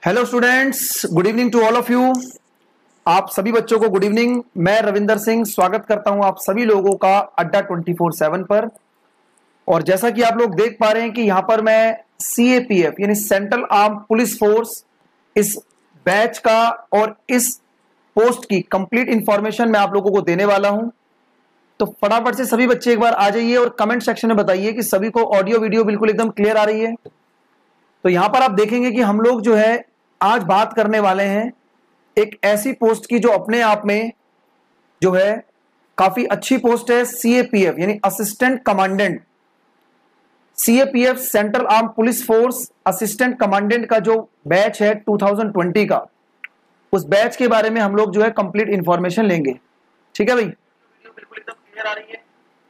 Hello students, good evening to all of you. आप सभी बच्चों को गुड इवनिंग। मैं रविंदर सिंह स्वागत करता हूं आप सभी लोगों का अड्डा 24/7 पर। और जैसा कि आप लोग देख पा रहे हैं कि यहां पर मैं CAPF यानी सेंट्रल आर्म पुलिस फोर्स इस बैच का और इस पोस्ट की कंप्लीट इंफॉर्मेशन मैं आप लोगों को देने वाला हूं। तो फटाफट से सभी बच्चे एक बार आ जाइए और कमेंट सेक्शन में बताइए कि सभी को ऑडियो वीडियो बिल्कुल एकदम क्लियर आ रही है। तो यहां पर आप देखेंगे कि हम लोग जो है आज बात करने वाले हैं एक ऐसी पोस्ट की जो अपने आप में जो है काफी अच्छी पोस्ट है। CAPF यानी assistant commandant, CAPF central arm police force assistant commandant का जो बैच है 2020 का, उस बैच के बारे में हम लोग जो है कंप्लीट इंफॉर्मेशन लेंगे। ठीक है भाई, बिल्कुल एकदम क्लियर आ रही है।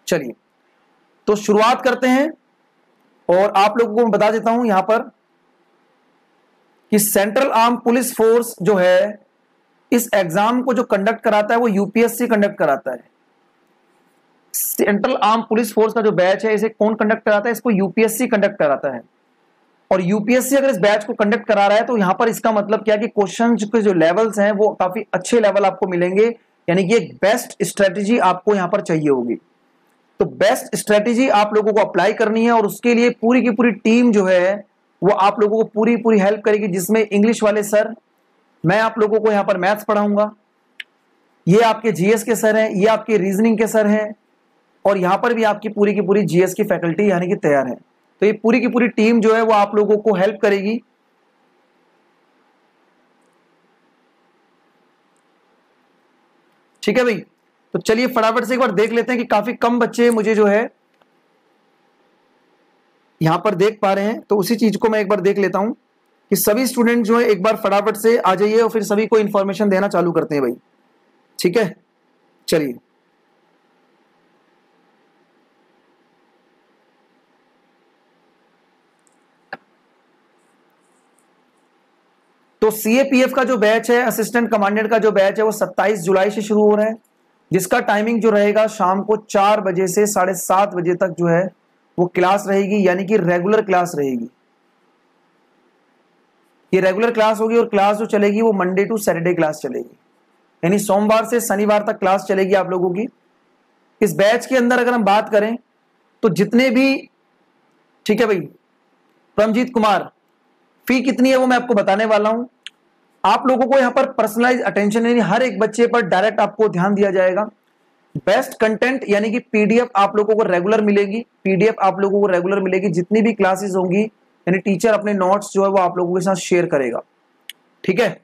चलिए तो शुरुआत करते हैं और आप लोगों को मैं बता देता हूं यहां पर कि सेंट्रल आर्म पुलिस फोर्स जो है इस एग्जाम को जो कंडक्ट कराता है वो UPSC कंडक्ट कराता है। सेंट्रल आर्म पुलिस फोर्स का जो बैच है इसे कौन कंडक्ट कराता है? इसको UPSC कंडक्ट कराता है। और UPSC अगर इस बैच को कंडक्ट करा रहा है तो यहां पर इसका मतलब क्या कि क्वेश्चन के जो लेवल्स हैं वो काफी अच्छे लेवल आपको मिलेंगे, यानी कि एक बेस्ट स्ट्रेटेजी आपको यहां पर चाहिए होगी। तो बेस्ट स्ट्रेटेजी आप लोगों को अप्लाई करनी है और उसके लिए पूरी की पूरी टीम जो है वो आप लोगों को पूरी पूरी हेल्प करेगी, जिसमें इंग्लिश वाले सर, मैं आप लोगों को यहां पर मैथ्स पढ़ाऊंगा, ये आपके GS के सर हैं, ये आपके रीजनिंग के सर हैं, और यहां पर भी आपकी पूरी की पूरी GS की फैकल्टी यानी कि तैयार है। तो ये पूरी की पूरी टीम जो है वो आप लोगों को हेल्प करेगी। ठीक है भाई, तो चलिए फटाफट से एक बार देख लेते हैं कि काफी कम बच्चे मुझे जो है यहां पर देख पा रहे हैं, तो उसी चीज को मैं एक बार देख लेता हूं कि सभी स्टूडेंट जो है एक बार फटाफट से आ जाइए और फिर सभी को इंफॉर्मेशन देना चालू करते हैं भाई। ठीक है, चलिए तो CAPF का जो बैच है, असिस्टेंट कमांडेंट का जो बैच है वो 27 जुलाई से शुरू हो रहा है, जिसका टाइमिंग जो रहेगा शाम को 4 बजे से 7:30 बजे तक जो है वो क्लास रहेगी, यानी कि रेगुलर क्लास रहेगी। ये रेगुलर क्लास होगी और क्लास जो चलेगी वो मंडे टू सैटरडे क्लास चलेगी, यानी सोमवार से शनिवार तक क्लास चलेगी आप लोगों की। इस बैच के अंदर अगर हम बात करें तो जितने भी, ठीक है भाई परमजीत कुमार, फी कितनी है वो मैं आपको बताने वाला हूं। आप लोगों को यहां पर पर्सनलाइज अटेंशन, यानी हर एक बच्चे पर डायरेक्ट आपको ध्यान दिया जाएगा। बेस्ट कंटेंट यानी कि PDF आप लोगों को रेगुलर मिलेगी, PDF आप लोगों को रेगुलर मिलेगी। जितनी भी क्लासेस होंगी यानी टीचर अपने नोट्स जो है वो आप लोगों के साथ शेयर करेगा। ठीक है,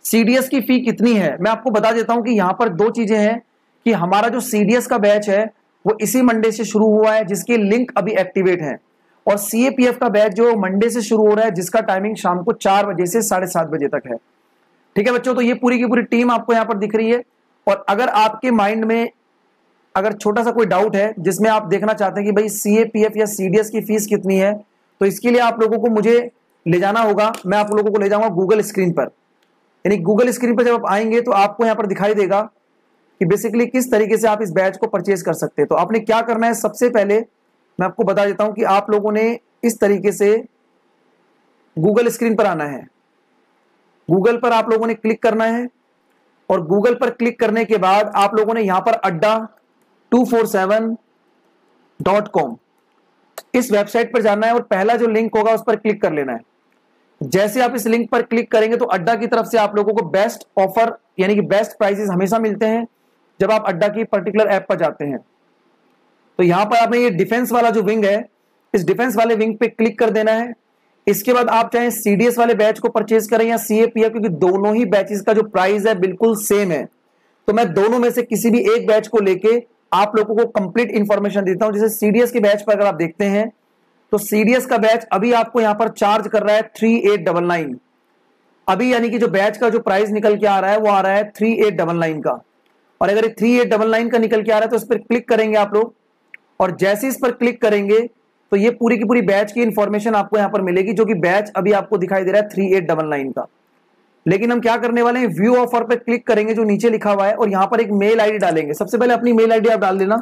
CDS की फी कितनी है मैं आपको बता देता हूं कि यहां पर दो चीजें हैं कि हमारा जो CDS का बैच है वो इसी मंडे से शुरू हुआ है, जिसके लिंक अभी एक्टिवेट है, और CAPF का बैच जो मंडे से शुरू हो रहा है, जिसका टाइमिंग शाम को 4 बजे से 7:30 बजे तक है। ठीक है बच्चों, तो ये पूरी की पूरी टीम आपको यहां पर दिख रही है। और अगर आपके माइंड में अगर छोटा सा कोई डाउट है जिसमें आप देखना चाहते हैं कि भाई CAPF या CDS की फीस कितनी है, तो इसके लिए आप लोगों को मुझे ले जाना होगा। मैं आप लोगों को ले जाऊंगा गूगल स्क्रीन पर, यानी गूगल स्क्रीन पर जब आप आएंगे तो आपको यहां पर दिखाई देगा कि बेसिकली किस तरीके से आप इस बैच को परचेज कर सकते हैं। तो आपने क्या करना है, सबसे पहले मैं आपको बता देता हूं कि आप लोगों ने इस तरीके से गूगल स्क्रीन पर आना है। गूगल पर आप लोगों ने क्लिक करना है और गूगल पर क्लिक करने के बाद आप लोगों ने यहां पर adda247.com इस वेबसाइट पर जाना है और पहला जो लिंक होगा उस पर क्लिक कर लेना है। जैसे आप इस लिंक पर क्लिक करेंगे तो अड्डा की तरफ से आप लोगों को बेस्ट ऑफर यानी कि बेस्ट प्राइसेस हमेशा मिलते हैं जब आप अड्डा की पर्टिकुलर ऐप पर जाते हैं। तो यहां पर आपने ये डिफेंस वाला जो विंग है, इस डिफेंस वाले विंग पे क्लिक कर देना है। इसके बाद आप चाहे CDS वाले बैच को परचेज करें या CAPF, क्योंकि दोनों ही बैचेस का जो प्राइस है बिल्कुल सेम है, तो मैं दोनों में से किसी भी एक बैच को लेके आप लोगों को कंप्लीट इंफॉर्मेशन देता हूं। जैसे CDS के बैच पर अगर आप देखते हैं तो CDS का बैच अभी आपको यहां पर चार्ज कर रहा है 3899 अभी, यानी कि जो बैच का जो प्राइस निकल के आ रहा है वो आ रहा है 3899 का। और अगर 3899 का निकल के आ रहा है तो इस पर क्लिक करेंगे आप लोग, और जैसे इस पर क्लिक करेंगे तो ये पूरी की पूरी बैच की इंफॉर्मेशन आपको यहां पर मिलेगी, जो कि बैच अभी आपको दिखाई दे रहा है 3899 का। लेकिन हम क्या करने वाले हैं, व्यू ऑफर पे क्लिक करेंगे जो नीचे लिखा हुआ है, और यहां पर एक मेल आईडी डालेंगे। सबसे पहले अपनी मेल आईडी आप डाल देना,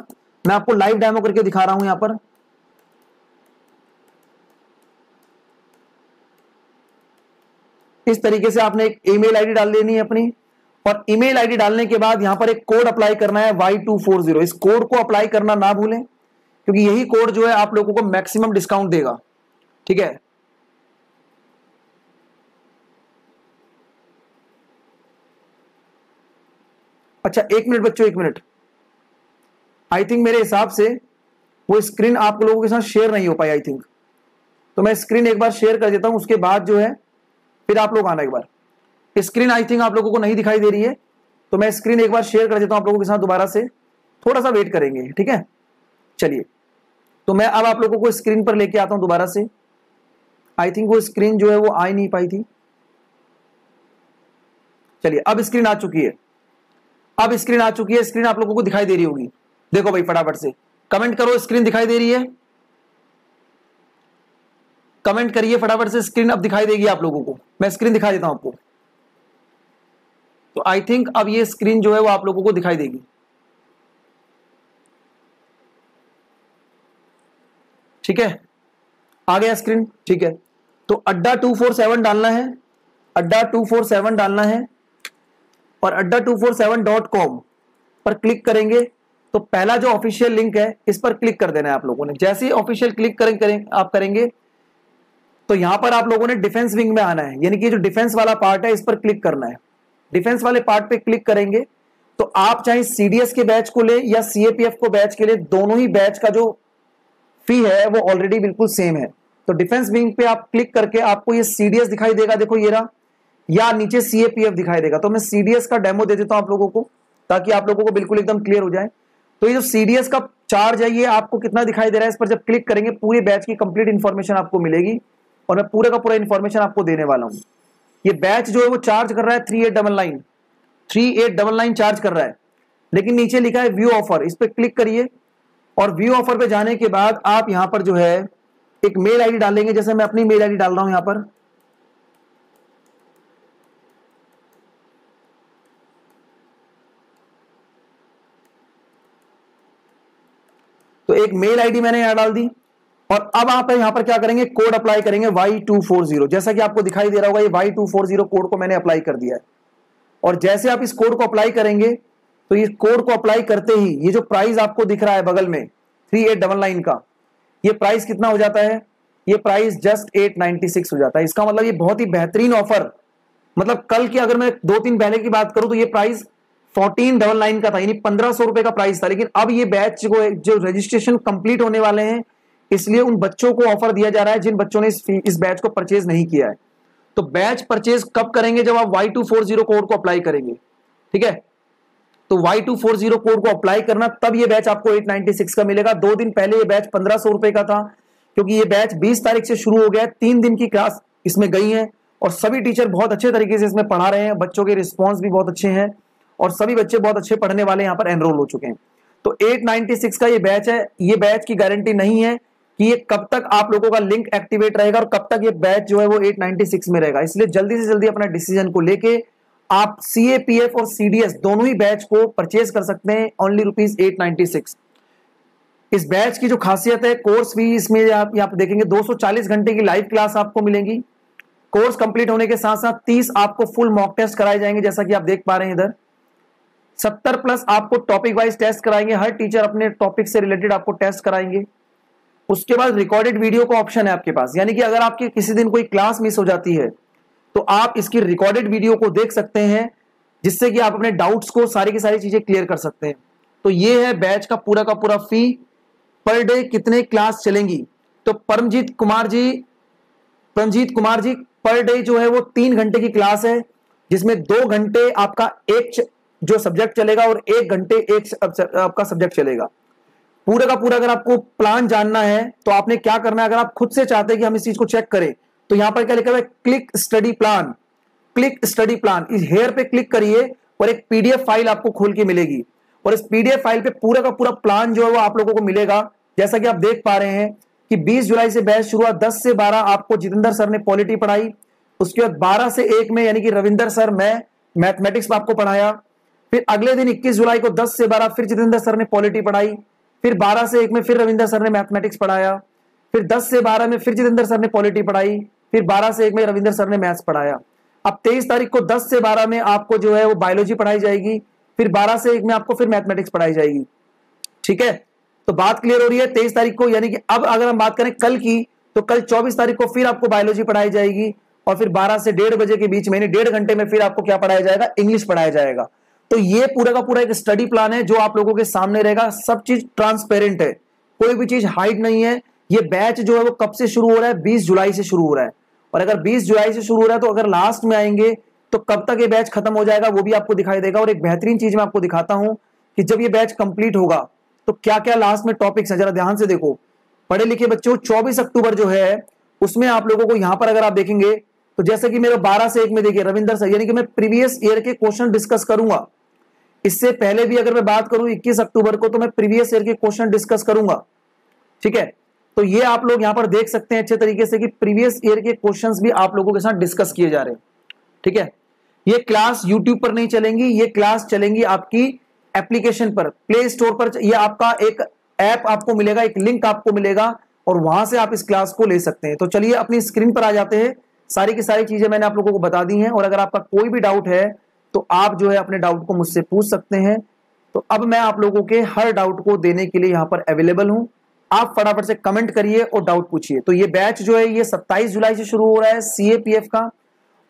मैं आपको लाइव डेमो करके दिखा रहा हूं यहां पर। इस तरीके से आपने एक ईमेल आईडी डाल देनी है अपनी, और ईमेल आईडी डालने के बाद यहां पर एक कोड अप्लाई करना है Y240। इस कोड को अप्लाई करना ना भूलें, क्योंकि यही कोड जो है आप लोगों को मैक्सिमम डिस्काउंट देगा। ठीक है, अच्छा 1 मिनट बच्चों, 1 मिनट। आई थिंक मेरे हिसाब से वो स्क्रीन आप लोगों के साथ शेयर नहीं हो पाई आई थिंक, तो मैं स्क्रीन एक बार शेयर कर देता हूं, उसके बाद जो है फिर आप लोग आना एक बार। स्क्रीन आई थिंक आप लोगों को नहीं दिखाई दे रही है, तो मैं स्क्रीन एक बार शेयर कर देता हूं आप लोगों के साथ दोबारा से, थोड़ा सा वेट करेंगे। ठीक है, चलिए, तो मैं अब आप लोगों को स्क्रीन पर लेके आता हूं दोबारा से। आई थिंक वो स्क्रीन जो है वो आ ही नहीं पाई थी। चलिए, अब स्क्रीन आ चुकी है, अब स्क्रीन आ चुकी है। स्क्रीन आप लोगों को दिखाई दे रही होगी। देखो भाई, फटाफट से कमेंट करो, स्क्रीन दिखाई दे रही है? कमेंट करिए फटाफट से, स्क्रीन अब दिखाई देगी आप लोगों को। मैं स्क्रीन दिखा देता हूं आपको। तो आई थिंक अब ये स्क्रीन जो है वो आप लोगों को दिखाई देगी। ठीक है, आ गया स्क्रीन। ठीक है, तो अड्डा 247 डालना है, अड्डा 247 डालना है, और adda247.com पर क्लिक करेंगे तो पहला जो ऑफिशियल लिंक है इस पर क्लिक कर देना है आप लोगों ने। जैसे ही ऑफिशियल क्लिक आप करेंगे तो यहां पर आप लोगों ने डिफेंस विंग में आना है, यानी कि जो डिफेंस वाला पार्ट है इस पर क्लिक करना है। डिफेंस वाले पार्ट पे क्लिक करेंगे तो आप चाहे सीडीएस के बैच को ले या सीएपीएफ को बैच के लिए, दोनों ही बैच का जो फी है वो ऑलरेडी बिल्कुल सेम है। तो डिफेंस विंग पे आप क्लिक करके आपको ये सीडीएस दिखाई देगा, देखो ये रहा, या नीचे सीएपीएफ दिखाई देगा। तो मैं सीडीएस का डेमो दे देता हूं आप लोगों को, ताकि आप लोगों को बिल्कुल एकदम क्लियर हो जाए। तो ये जो सीडीएस का चार्ज है ये आपको कितना दिखाई दे रहा है, इस पर जब क्लिक करेंगे पूरे बैच की कंप्लीट इंफॉर्मेशन आपको मिलेगी, और मैं पूरे का पूरा इंफॉर्मेशन आपको देने वाला हूं। ये बैच जो है वो चार्ज कर रहा है 3899 चार्ज कर रहा है, लेकिन नीचे लिखा है व्यू ऑफर, इस पर क्लिक करिए, और व्यू ऑफर पे जाने के बाद आप यहां पर जो है एक मेल आईडी डालेंगे। जैसे मैं अपनी मेल आईडी डाल रहा हूं यहां पर, तो एक मेल आईडी मैंने यहां डाल दी, और अब आप यहां पर क्या करेंगे, कोड अप्लाई करेंगे Y240। जैसा कि आपको दिखाई दे रहा होगा, ये Y240 कोड को मैंने अप्लाई कर दिया है। और जैसे आप इस कोड को अप्लाई करेंगे तो इस कोड को अप्लाई करते ही ये जो प्राइस आपको दिख रहा है बगल में 3899 का, ये प्राइस कितना हो जाता है, ये प्राइस जस्ट 896 हो जाता है। इसका मतलब ये बहुत ही बेहतरीन ऑफर, मतलब कल की अगर मैं 2-3 पहले की बात करूं तो ये प्राइस 1499 का था, यानी 1500 रुपए का प्राइस था। लेकिन अब ये बैच को जो रजिस्ट्रेशन कंप्लीट होने वाले हैं, इसलिए उन बच्चों को ऑफर दिया जा रहा है जिन बच्चों ने इस बैच को परचेज नहीं किया है। तो बैच परचेज कब करेंगे, जब आप Y240 कोड को अप्लाई करेंगे। ठीक है, तो Y240 कोड को अप्लाई करना, तब ये बैच आपको 896 का मिलेगा। 2 दिन पहले ये बैच 1500 रुपए का था, क्योंकि ये बैच 20 तारीख से शुरू हो गया है। 3 दिन की क्लास इसमें गई है, और सभी टीचर बहुत अच्छे तरीके से इसमें पढ़ा रहे हैं। बच्चों के रिस्पॉन्स भी बहुत अच्छे हैं, और सभी बच्चे बहुत अच्छे पढ़ने वाले यहाँ पर एनरोल हो चुके हैं। तो 896 का ये बैच है। ये बैच की गारंटी नहीं है कि ये कब तक आप लोगों का लिंक एक्टिवेट रहेगा और कब तक ये बैच जो है वो 896 में रहेगा। इसलिए जल्दी से जल्दी अपना डिसीजन को लेके आप सीएपीएफ और सीडीएस दोनों ही बैच को परचेज कर सकते हैं ओनली ₹896। इस बैच की जो खासियत है, कोर्स भी इसमें आप देखेंगे 240 घंटे की लाइव क्लास आपको मिलेंगी। कोर्स कंप्लीट होने के साथ साथ 30 आपको फुल मॉक टेस्ट कराए जाएंगे, जैसा कि आप देख पा रहे हैं इधर। 70+ आपको टॉपिक वाइज टेस्ट कराएंगे, हर टीचर अपने टॉपिक से रिलेटेड आपको टेस्ट कराएंगे। उसके बाद रिकॉर्डेड वीडियो का ऑप्शन है आपके पास, यानी कि अगर आपकी किसी दिन कोई क्लास मिस हो जाती है तो आप इसकी रिकॉर्डेड वीडियो को देख सकते हैं, जिससे कि आप अपने डाउट्स को सारी की सारी चीजें क्लियर कर सकते हैं। तो ये है बैच का पूरा फी। पर डे कितने क्लास चलेंगी, तो परमजीत कुमार जी पर डे जो है वो 3 घंटे की क्लास है, जिसमें 2 घंटे आपका एक जो सब्जेक्ट चलेगा और 1 घंटे एक आपका सब्जेक्ट चलेगा। पूरा का पूरा अगर आपको प्लान जानना है तो आपने क्या करना है, अगर आप खुद से चाहते हैं कि हम इस चीज को चेक करें, तो यहां पर क्या लिखा हुआ है, click study plan. Click study plan, इस हेयर पे क्लिक करिए और एक पीडीएफ फाइल आपको खोल के मिलेगी, और इस पीडीएफ फाइल पे पूरा का पूरा प्लान जो है वो आप लोगों को मिलेगा। जैसा कि आप देख पा रहे हैं कि 20 जुलाई से बैच शुरू हुआ, 10 से 12 आपको जितेंद्र सर ने पॉलिटी पढ़ाई, उसके बाद 12 से 1 में यानी कि रविंदर सर मैं मैथमेटिक्स में आपको पढ़ाया। फिर अगले दिन 21 जुलाई को 10 से 12 फिर जितेंद्र सर ने पॉलिटी पढ़ाई, फिर 12 से 1 में फिर रविंदर सर ने मैथमेटिक्स पढ़ाया, फिर 10 से 12 में फिर जितेंद्र सर ने पॉलिटी पढ़ाई, फिर 12 से 1 में रविंदर सर ने मैथ्स पढ़ाया। अब 23 तारीख को 10 से 12 में आपको जो है वो बायोलॉजी पढ़ाई जाएगी, फिर 12 से 1 में आपको फिर मैथमेटिक्स पढ़ाई जाएगी। ठीक है, तो बात क्लियर हो रही है। 23 तारीख को, यानी कि अब अगर हम बात करें कल की, तो कल 24 तारीख को फिर आपको बायोलॉजी पढ़ाई जाएगी और फिर 12 से 1:30 बजे के बीच में, 1.5 घंटे में फिर आपको क्या पढ़ाया जाएगा, इंग्लिश पढ़ाया जाएगा। तो ये पूरा का पूरा एक स्टडी प्लान है जो आप लोगों के सामने रहेगा। सब चीज ट्रांसपेरेंट है, कोई भी चीज हाइड नहीं है। ये बैच जो है वो कब से शुरू हो रहा है, 20 जुलाई से शुरू हो रहा है। और अगर 20 जुलाई से शुरू हो रहा है तो अगर लास्ट में आएंगे तो कब तक ये बैच खत्म हो जाएगा वो भी आपको दिखाई देगा। और एक बेहतरीन चीज मैं आपको दिखाता हूं कि जब ये बैच कंप्लीट होगा तो क्या क्या लास्ट में टॉपिक्स है, जरा ध्यान से देखो। पढ़े लिखे बच्चों, 24 अक्टूबर जो है उसमें आप लोगों को यहां पर अगर आप देखेंगे तो जैसे कि मेरे 12 से 1 में देखिए रविंदर सर, यानी कि मैं प्रीवियस ईयर के क्वेश्चन डिस्कस करूंगा। इससे पहले भी अगर मैं बात करूं 21 अक्टूबर को, तो मैं प्रीवियस ईयर के क्वेश्चन डिस्कस करूंगा। ठीक है, तो ये आप लोग यहां पर देख सकते हैं अच्छे तरीके से कि प्रीवियस ईयर के क्वेश्चंस भी आप लोगों के साथ डिस्कस किए जा रहे हैं। ठीक है, ये क्लास यूट्यूब पर नहीं चलेंगी, ये क्लास चलेंगी आपकी एप्लीकेशन पर, प्ले स्टोर पर। ये आपका एक ऐप आपको मिलेगा, एक लिंक आपको मिलेगा और वहां से आप इस क्लास को ले सकते हैं। तो चलिए अपनी स्क्रीन पर आ जाते हैं। सारी की सारी चीजें मैंने आप लोगों को बता दी हैं और अगर आपका कोई भी डाउट है तो आप जो है अपने डाउट को मुझसे पूछ सकते हैं। तो अब मैं आप लोगों के हर डाउट को देने के लिए यहां पर अवेलेबल हूं। आप फटाफट से कमेंट करिए और डाउट पूछिए। तो ये बैच जो है ये 27 जुलाई से शुरू हो रहा है CAPF का,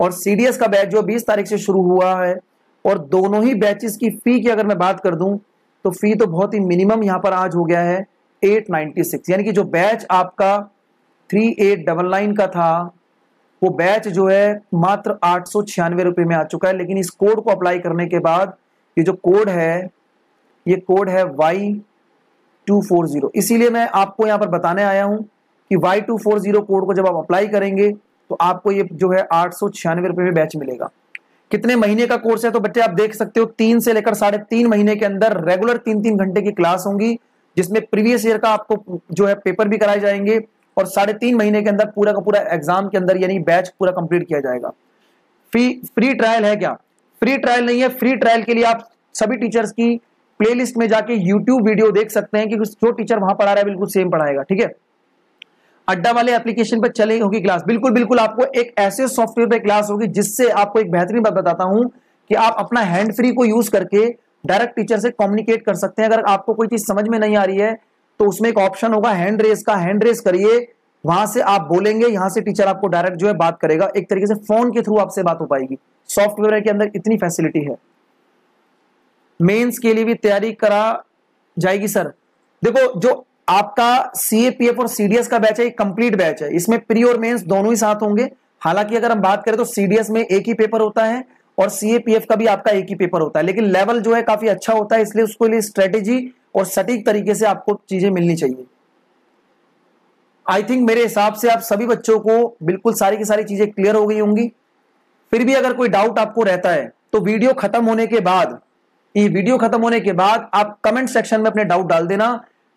और CDS का बैच जो 20 तारीख से शुरू हुआ है। और दोनों ही बैचेस की फी की अगर मैं बात कर दूं तो फी तो बहुत ही मिनिमम यहां पर आज हो गया है 896, यानी कि जो बैच आपका 3899 का था वो बैच जो है मात्र 896 रुपए में आ चुका है। लेकिन इस कोड को अप्लाई करने के बाद ये जो कोड है, ये कोड है Y240। इसीलिए मैं आपको यहां पर बताने आया हूं कि Y240 कोड को जब आप अप्लाई करेंगे तो आपको ये जो है 896 रुपए में बैच मिलेगा। कितने महीने का कोर्स है तो बच्चे आप देख सकते हो 3 से लेकर 3.5 महीने के अंदर रेगुलर 3-3 घंटे की क्लास होंगी, जिसमें प्रीवियस ईयर का आपको जो है पेपर भी कराए जाएंगे और 3.5 महीने के अंदर पूरा का पूरा एग्जाम के अंदर यानी बैच पूरा कंप्लीट किया जाएगा। फ्री ट्रायल है क्या? फ्री ट्रायल नहीं है। फ्री ट्रायल के लिए आप सभी टीचर्स की प्लेलिस्ट में जाके यूट्यूब वीडियो देख सकते हैं कि जो टीचर वहां पढ़ा रहा है बिल्कुल सेम पढ़ाएगा। ठीक है, अड्डा वाले एप्लीकेशन पर चलेगी होगी क्लास, बिल्कुल बिल्कुल आपको एक ऐसे सॉफ्टवेयर पे क्लास होगी जिससे आपको एक बेहतरीन बात बताता हूं कि आप अपना हैंड फ्री को यूज करके डायरेक्ट टीचर से कम्युनिकेट कर सकते हैं। अगर आपको कोई चीज समझ में नहीं आ रही है तो उसमें एक ऑप्शन होगा हैंड रेस का, हैंड रेस करिए, वहां से आप बोलेंगे, यहां से टीचर आपको डायरेक्ट जो है बात करेगा। एक तरीके से फोन के थ्रू आपसे बात हो पाएगी। सॉफ्टवेयर के अंदर इतनी फैसिलिटी है। मेंस के लिए भी तैयारी करा जाएगी सर। देखो, जो आपका CAPF और CDS का बैच है, एक कंप्लीट बैच है। इसमें प्री और मेंस दोनों ही साथ होंगे। हालांकि अगर हम बात करें तो CDS में एक ही पेपर होता है और CAPF का भी आपका एक ही पेपर होता है, लेकिन लेवल जो है काफी अच्छा होता है, इसलिए उसके लिए स्ट्रेटेजी और सटीक तरीके से आपको चीजें मिलनी चाहिए। आई थिंक मेरे हिसाब से आप सभी बच्चों को बिल्कुल सारी की सारी चीजें क्लियर हो गई होंगी। फिर भी अगर कोई डाउट आपको रहता है तो वीडियो खत्म होने के बाद आप कमेंट सेक्शन में अपने डाउट डाल देना।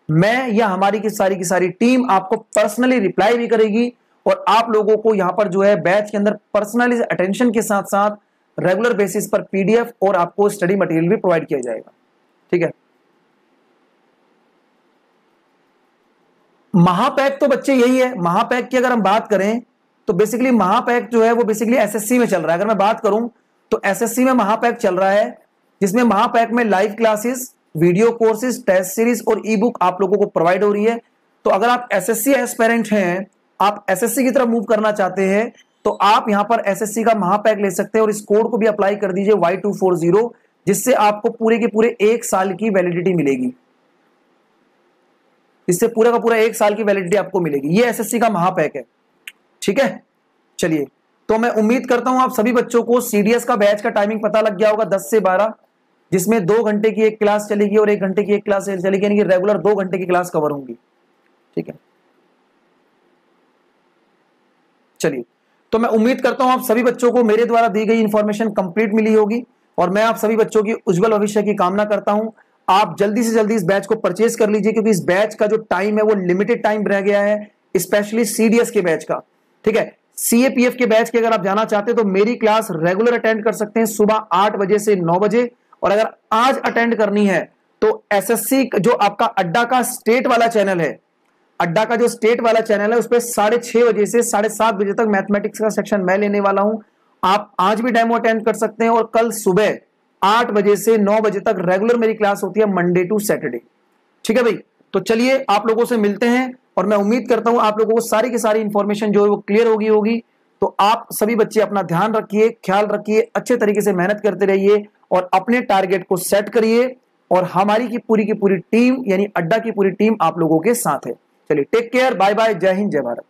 मैं या हमारी की सारी टीम आपको पर्सनली रिप्लाई भी करेगी और आप लोगों को यहां पर जो है बैच के अंदर पर्सनली अटेंशन के साथ साथ रेगुलर बेसिस पर PDF और आपको स्टडी मटेरियल भी प्रोवाइड किया जाएगा। ठीक है, महापैक तो बच्चे यही है। महापैक की अगर हम बात करें तो बेसिकली महापैक जो है वो बेसिकली SSC में चल रहा है। अगर मैं बात करूं तो SSC में महापैक चल रहा है, जिसमें महापैक में live classes, video courses, test series और ई बुक आप लोगों को प्रोवाइड हो रही है। तो अगर आप SSC एस्पिरेंट हैं, आप SSC की तरफ मूव करना चाहते हैं तो आप यहां पर SSC का महापैक ले सकते हैं और इस कोड को भी अप्लाई कर दीजिए Y240, जिससे आपको पूरे के पूरे 1 साल की वैलिडिटी मिलेगी। इससे पूरा का पूरा 1 साल की वैलिडिटी आपको मिलेगी। ये SSC का महापैक है। ठीक है, चलिए, तो मैं उम्मीद करता हूं आप सभी बच्चों को CDS का बैच का टाइमिंग पता लग गया होगा 10 से 12, जिसमें 2 घंटे की एक क्लास चलेगी और 1 घंटे की एक क्लास चलेगी, यानी कि रेगुलर 2 घंटे की क्लास कवर होंगी। ठीक है, चलिए, तो मैं उम्मीद करता हूं आप सभी बच्चों को मेरे द्वारा दी गई इंफॉर्मेशन कंप्लीट मिली होगी और मैं आप सभी बच्चों की उज्जवल भविष्य की कामना करता हूं। आप जल्दी से जल्दी इस बैच को परचेज कर लीजिए, क्योंकि इस बैच का जो टाइम है वो लिमिटेड टाइम रह गया है, स्पेशली CDS के बैच का। ठीक है, CAPF के बैच के अगर आप जाना चाहते हैं तो मेरी क्लास रेगुलर अटेंड कर सकते हैं सुबह 8 बजे से 9 बजे। और अगर आज अटेंड करनी है तो SSC जो आपका अड्डा का स्टेट वाला चैनल है, अड्डा का जो स्टेट वाला चैनल है उस पर 6:30 बजे से 7:30 बजे तक मैथमेटिक्स का सेक्शन मैं लेने वाला हूं आप आज भी डेमो अटेंड कर सकते हैं और कल सुबह 8 बजे से 9 बजे तक रेगुलर मेरी क्लास होती है मंडे टू सैटरडे। ठीक है भाई, तो चलिए आप लोगों से मिलते हैं और मैं उम्मीद करता हूं आप लोगों को सारी की सारी इंफॉर्मेशन जो है वो क्लियर होगी। तो आप सभी बच्चे अपना ध्यान रखिए, ख्याल रखिए, अच्छे तरीके से मेहनत करते रहिए और अपने टारगेट को सेट करिए और हमारी की पूरी टीम यानी अड्डा की पूरी टीम आप लोगों के साथ है। चलिए टेक केयर, बाय बाय, जय हिंद, जय भारत।